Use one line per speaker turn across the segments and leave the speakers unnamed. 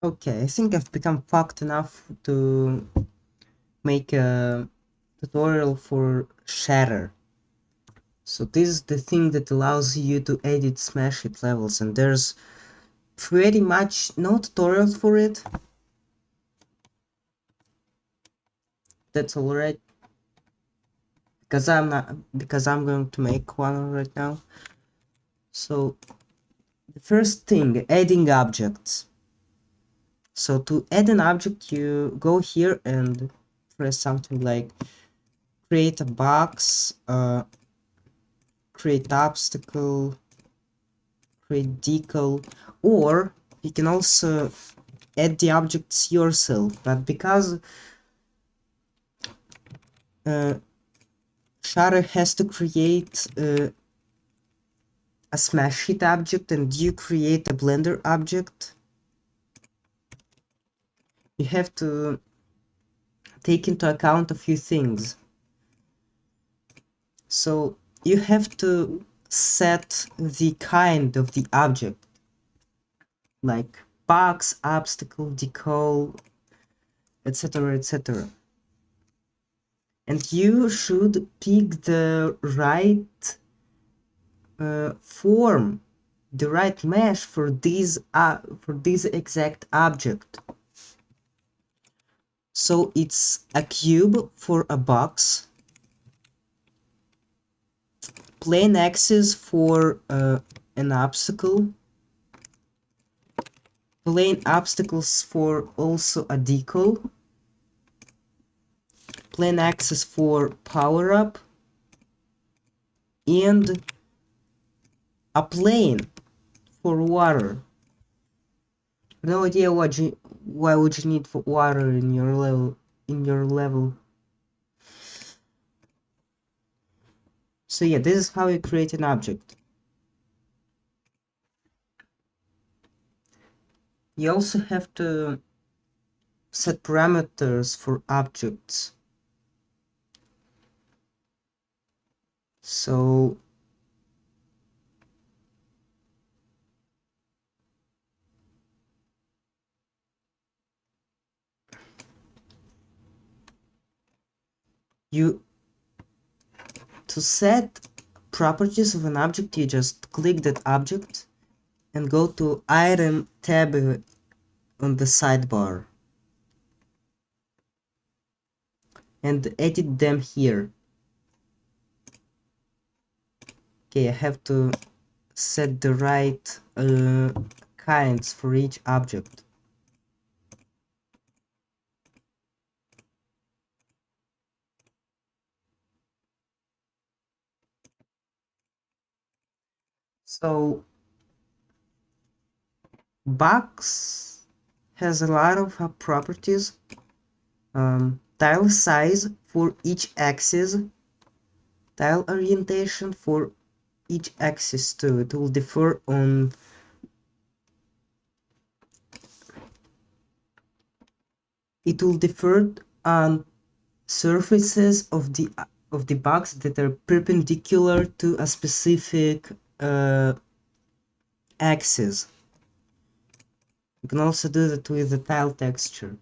Okay, I think I've become fucked enough to make a tutorial for shatter. So this is the thing that allows you to edit smash hit levels, and there's pretty much no tutorials for it. That's alright, because I'm going to make one right now. So the first thing, adding objects. So to add an object, you go here and press something like create a box, create obstacle, create decal, or you can also add the objects yourself. But because uh, shatter has to create a smash hit object and you create a blender object, you have to take into account a few things. So you have to set the kind of the object, like box, obstacle, decal, etc., etc. And you should pick the right form, the right mesh for this exact object. So it's a cube for a box, plane axis for an obstacle, plane obstacles for also a decal, plane axis for power up, and a plane for water. No idea why would you need for water in your level. So yeah, this is how you create an object. You also have to set parameters for objects. So you to set properties of an object, you just click that object and go to item tab on the sidebar and edit them here. Okay, I have to set the right kinds for each object. So box has a lot of properties. Tile size for each axis, tile orientation for each axis too. It will differ on surfaces of the box that are perpendicular to a specific axis. You can also do that with the tile texture.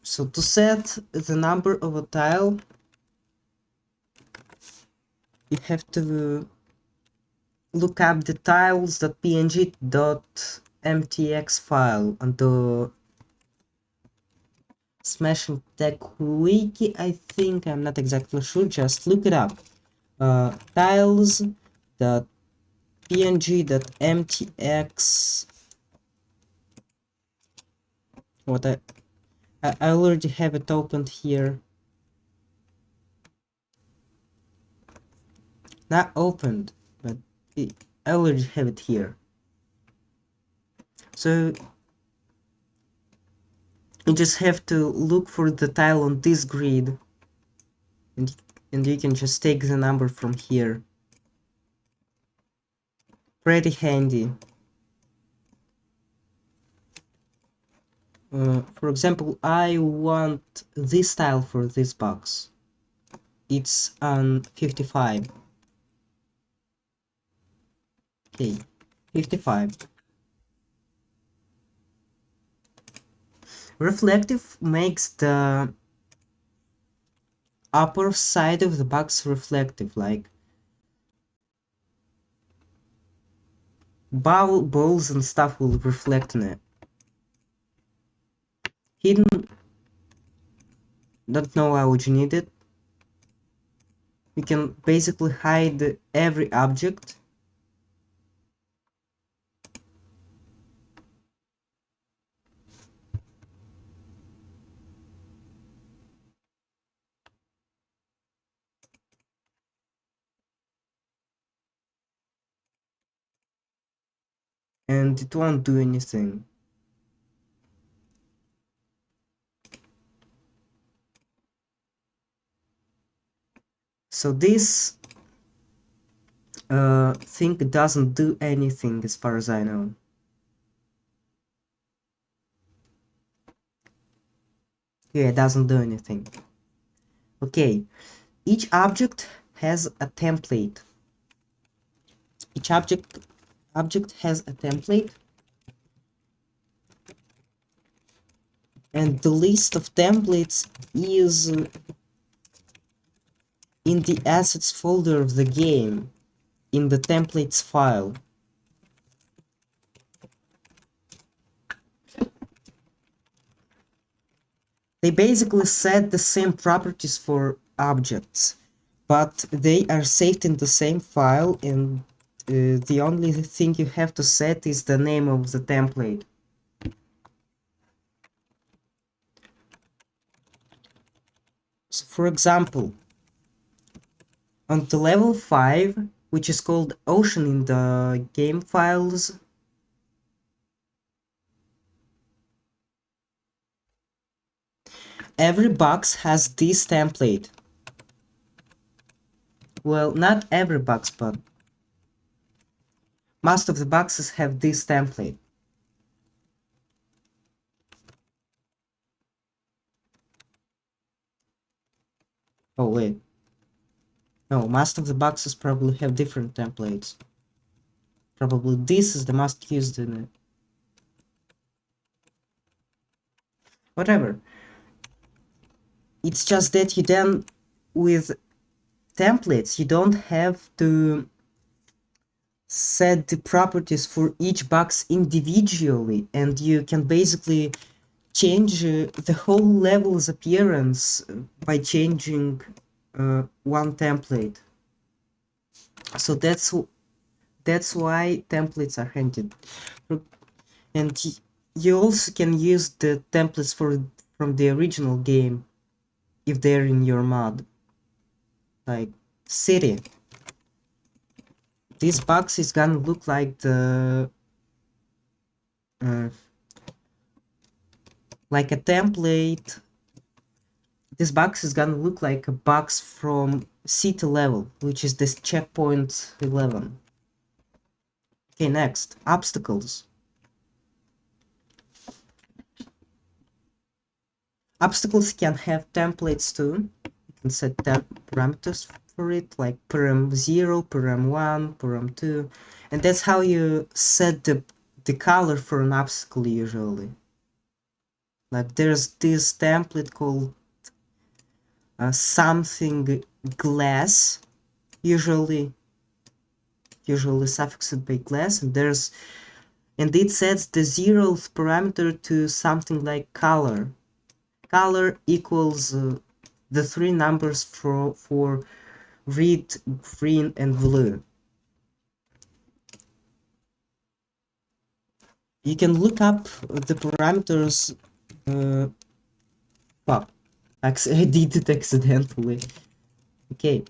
So to set the number of a tile, you have to look up the tiles.png.mtx file on the Smashing Tech Wiki, I think. I'm not exactly sure, just look it up. Tiles.png.mtx. What I already have it opened here. Not opened, but I already have it here. So you just have to look for the tile on this grid, and you can just take the number from here. Pretty handy. For example, I want this tile for this box. It's on 55. Okay, 55. Reflective makes the upper side of the box reflective, like balls and stuff will reflect in it. Hidden, don't know why would you need it. You can basically hide every object. And it won't do anything. So this thing doesn't do anything as far as I know. Yeah, it doesn't do anything. Okay, each object has a template. Each object has a template, and the list of templates is in the assets folder of the game, in the templates file. They basically set the same properties for objects, but they are saved in the same file, and the only thing you have to set is the name of the template. So for example, on the level 5, which is called Ocean in the game files, every box has this template. Well, not every box, but most of the boxes have this template. Oh wait. No, most of the boxes probably have different templates. Probably this is the most used in it. Whatever. It's just that you then, with templates, you don't have to set the properties for each box individually, and you can basically change the whole level's appearance by changing one template. So that's why templates are handy. And you also can use the templates from the original game if they're in your mod. Like city. This box is gonna look like the like a template. This box is gonna look like a box from city level, which is this checkpoint 11. Okay, next, obstacles. Obstacles can have templates too. You can set parameters for it, like param0, param1, param2, and that's how you set the color for an obstacle usually. Like there's this template called something glass, usually suffixed by glass, and it sets the 0th parameter to something like color. Color equals the 3 numbers for red, green, and blue. You can look up the parameters. Well, I did it accidentally. Okay.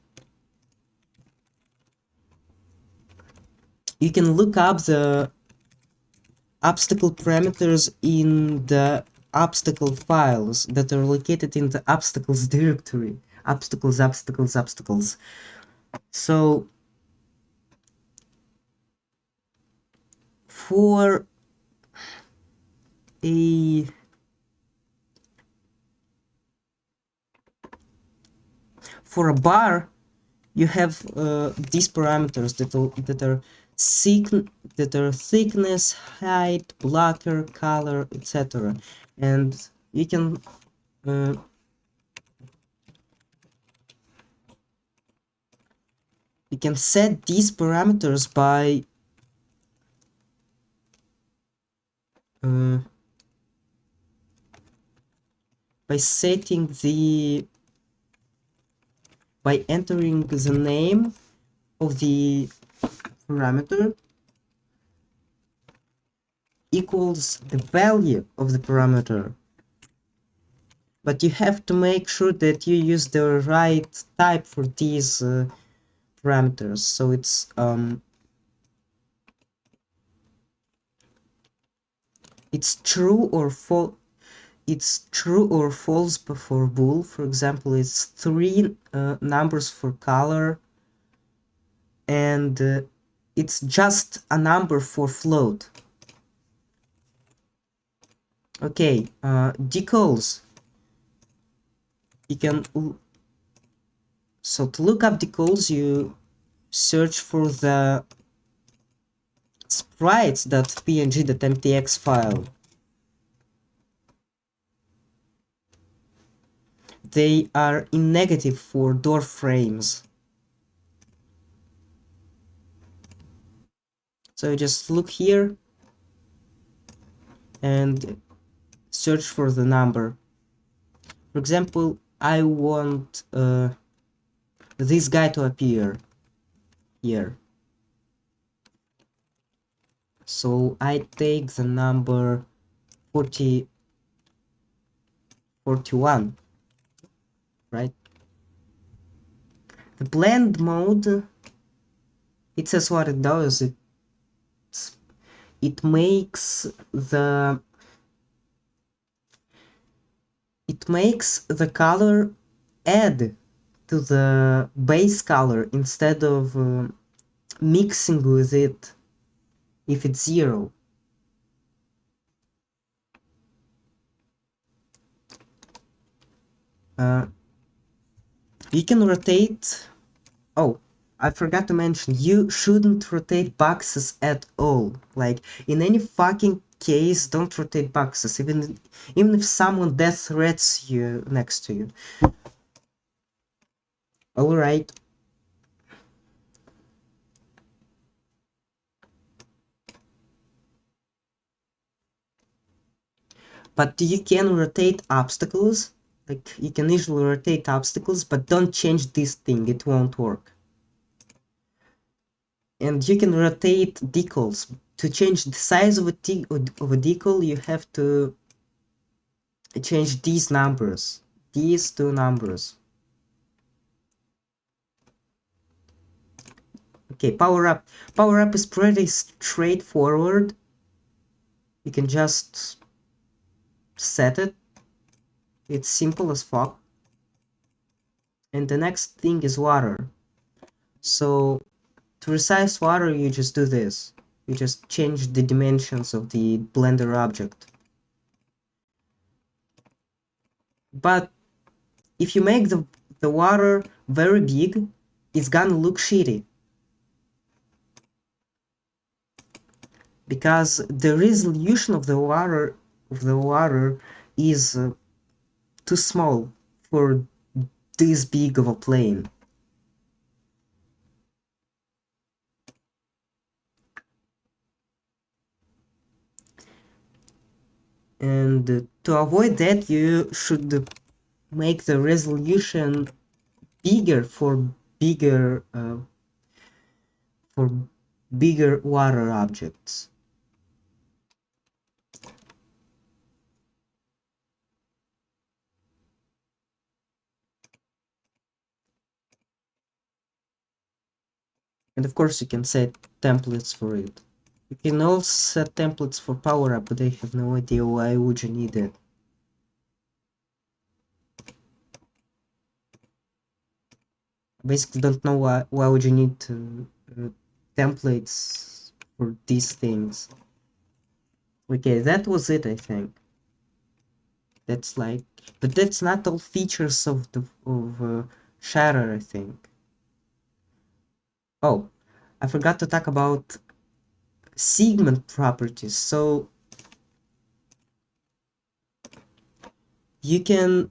You can look up the obstacle parameters in the obstacle files that are located in the obstacles directory. Obstacles, obstacles, obstacles. So for a bar, you have these parameters that are thickness, height, blocker, color, etc. And you can uh, set these parameters uh, by setting by entering the name of the parameter equals the value of the parameter. But you have to make sure that you use the right type for these parameters. So it's true or false. It's true or false for bool. For example, it's three numbers for color, and it's just a number for float. Okay, decals. You can so to look up decals, you search for the sprites.png.mtx file. They are in negative for door frames. So you just look here and search for the number. For example, I want this guy to appear here. So I take the number 41, right? The blend mode, it says what it does. It makes the color add to the base color instead of mixing with it if it's 0. You can rotate. Oh, I forgot to mention, you shouldn't rotate boxes at all. Like, in any fucking case, don't rotate boxes, even if someone death threats you next to you. Alright. But you can rotate obstacles. Like, you can easily rotate obstacles, but don't change this thing, it won't work. And you can rotate decals. To change the size of a decal, you have to change these numbers. These two numbers. Okay, power up. Power up is pretty straightforward. You can just set it. It's simple as fuck. And the next thing is water. So to resize water, you just do this. You just change the dimensions of the Blender object. But if you make the water very big, it's gonna look shitty. Because the resolution of the water is too small for this big of a plane. And to avoid that, you should make the resolution bigger for bigger water objects. And of course you can set templates for it. You can also set templates for power up, but I have no idea why would you need it. Basically don't know why would you need templates for these things. Okay, that was it, I think. That's like, but that's not all features of shatter, I think. Oh, I forgot to talk about segment properties. So you can,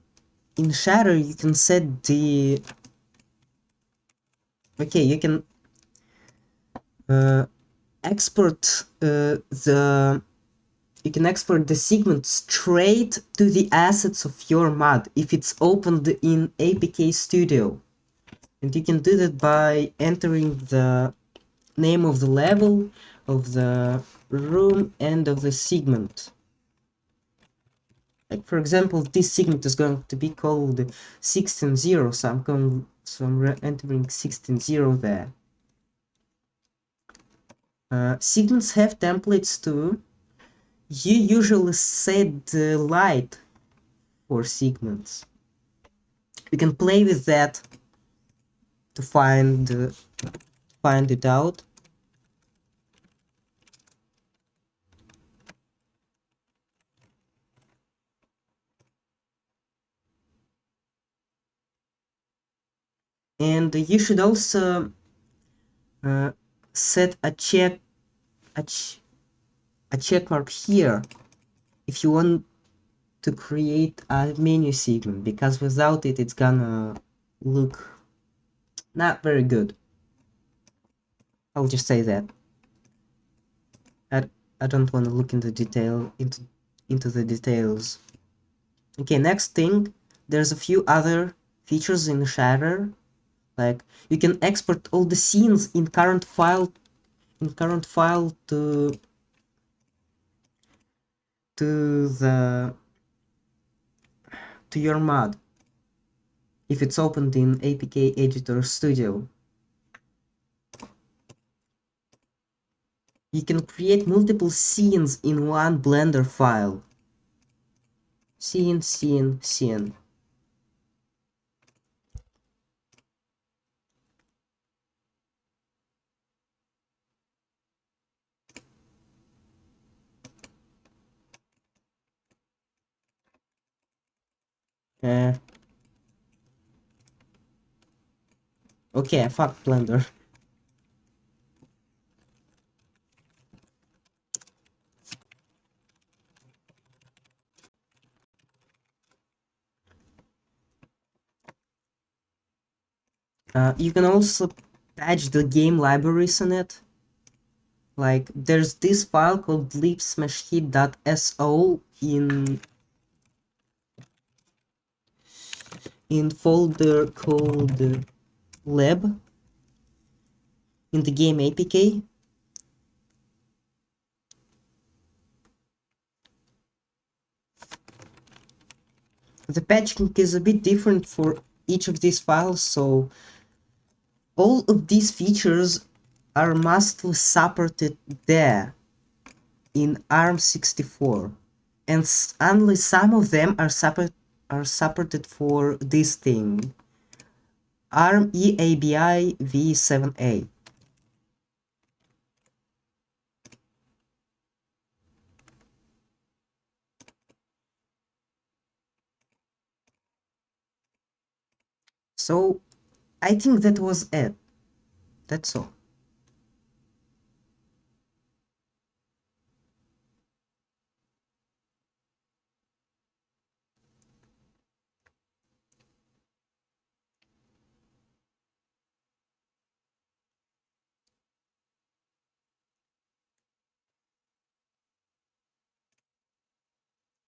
in shatter, you can set the, okay, you can export the, you can export the segment straight to the assets of your mod if it's opened in APK Studio. And you can do that by entering the name of the level, of the room, and of the segment. Like for example, this segment is going to be called 16.0, so I'm entering 16.0 there. Segments have templates too. You usually set the light for segments. You can play with that to find it out. And you should also set a check mark here if you want to create a menu segment, because without it, it's gonna look not very good. I'll just say that. I don't want to look into the details. Okay, next thing, there's a few other features in Shatter. Like you can export all the scenes in current file to the to your mod if it's opened in APK Editor Studio. You can create multiple scenes in one Blender file. Scene, scene, scene. Uh, okay, fuck Blender. You can also patch the game libraries in it. Like there's this file called bleepsmashhit.so in folder called lab in the game APK. The patching is a bit different for each of these files, so all of these features are mostly supported there in ARM64, and only some of them are supported for this thing, ARM EABI v7a. So I think that was it. That's all.